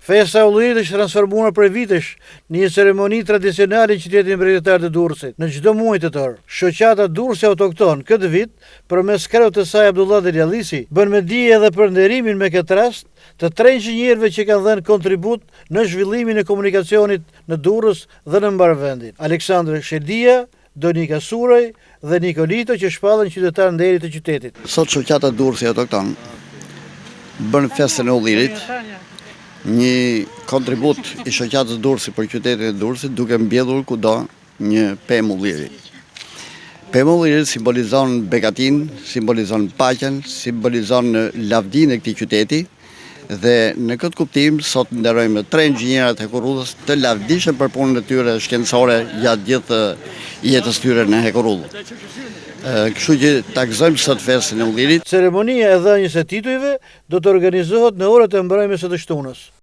Festa e Ullirit është transformuar prej vitesh në një ceremoni tradicionale në qytetin mbretëtar të Durrësit. Në çdo muaj tetor, shoqata Durrësi Autokton këtë vit, përmes kreut të saj Abdullah Deliallisi, bën me dije edhe për nderimin me këtë rast të 3 inxhinierëve që kanë dhënë kontribut në zhvillimin e komunikacionit në Durrës dhe në mbarvendin. Aleksandr Shedia, Donika Suraj dhe Nikolito që shpallën qytetar nderit të qytetit. Sot shoqata Durrësi Autokton bën festën e Ullirit, një kontribut i shoqatës Durrësi për qytetin e Durrësit, duke mbjellur kudo një pemë ulliri. Pemë ulliri simbolizon begatin, simbolizon paqen, simbolizon lavdinë e këtij qyteti, dhe në këtë kuptim sot nderojmë 3 inxhinierat e Hekurrudhës të lavdishëm për punën e tyre shkencore gjatë gjithë jetës tyre në Hekurrudhë. Kështu që ta gëzojmë sot festën e Ullirit. Ceremonia e dhënies së titujve do të organizohet në orët e mbrëmjes së shtunës.